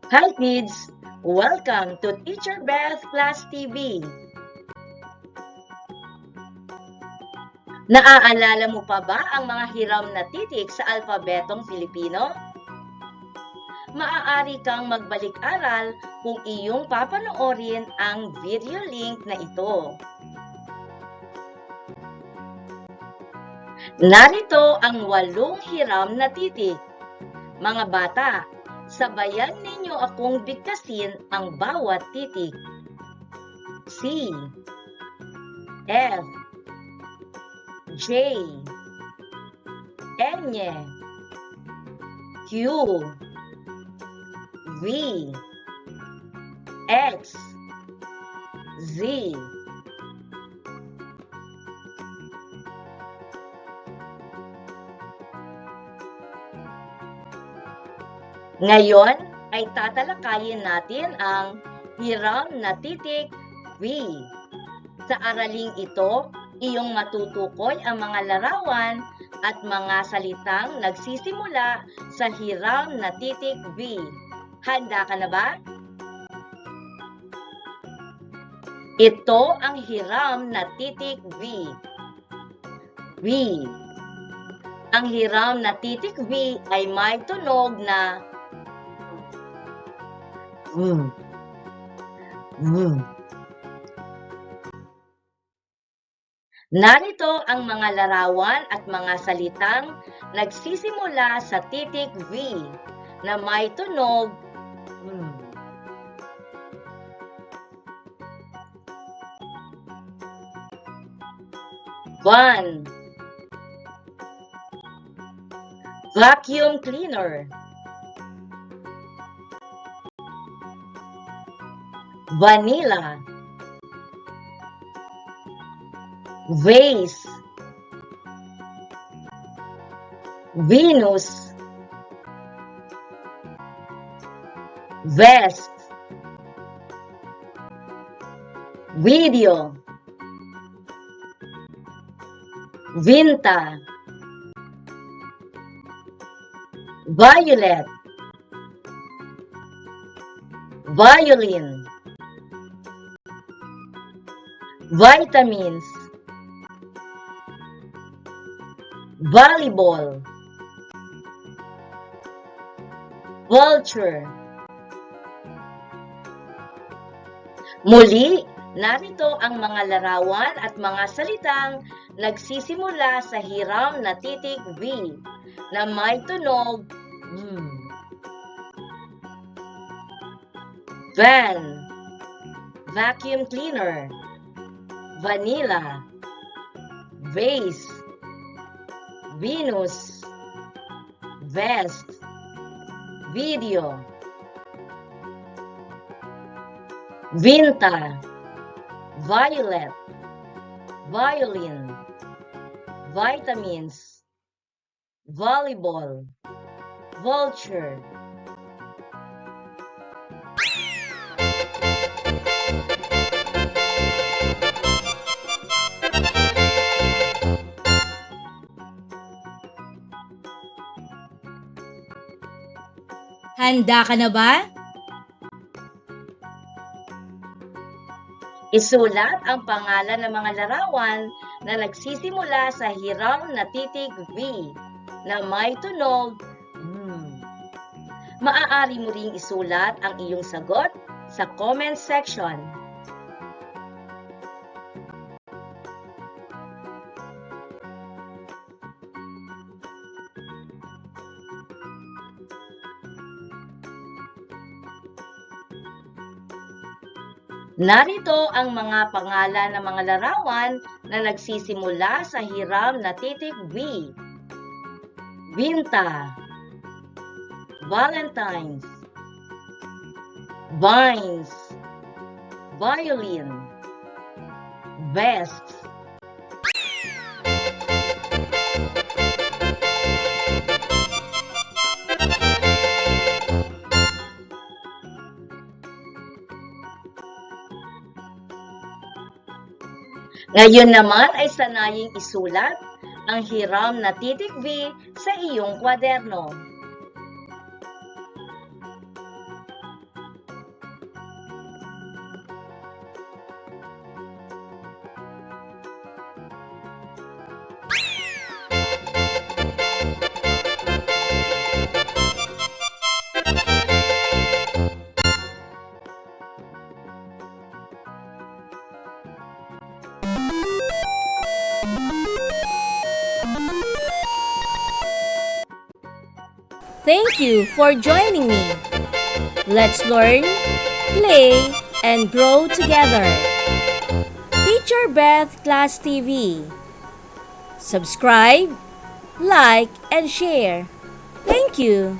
Hi kids! Welcome to Teacher Beth Class TV. Naaalala mo pa ba ang mga hiram na titik sa alpabetong Filipino? Maaari kang magbalik-aral kung iyong papanoorin ang video link na ito. Narito ang 8 hiram na titik. Mga bata, sabayan ninyo akong bigkasin ang bawat titik. C, F, J, N, Q, V, X, Z. Ngayon ay tatalakayin natin ang hiram na titik V. Sa araling ito, iyong matutukoy ang mga larawan at mga salitang nagsisimula sa hiram na titik V. Handa ka na ba? Ito ang hiram na titik V. V. Ang hiram na titik V ay may tunog na Narito ang mga larawan at mga salitang nagsisimula sa titik V na may tunog Van, vacuum cleaner, vanilla, vase, Venus, vest, video, vinta, violet, violin, vitamins, volleyball, vulture. Muli, narito ang mga larawan at mga salitang nagsisimula sa hiram na titik V na may tunog Van, vacuum cleaner, vanilla, vase, Venus, vest, video, vinta, violet, violin, vitamins, volleyball, vulture. Handa ka na ba? Isulat ang pangalan ng mga larawan na nagsisimula sa hiram na titik V na may tunog Maaari mo ring isulat ang iyong sagot sa comment section. Narito ang mga pangalan ng mga larawan na nagsisimula sa hiram na titik V. Vinta, Valentine's, Vines, Violin, Vest. Ngayon naman ay sanaying isulat ang hiram na titik V sa iyong kwaderno. Thank you for joining me. Let's learn, play, and grow together. Teacher Beth Class TV. Subscribe, like, and share. Thank you.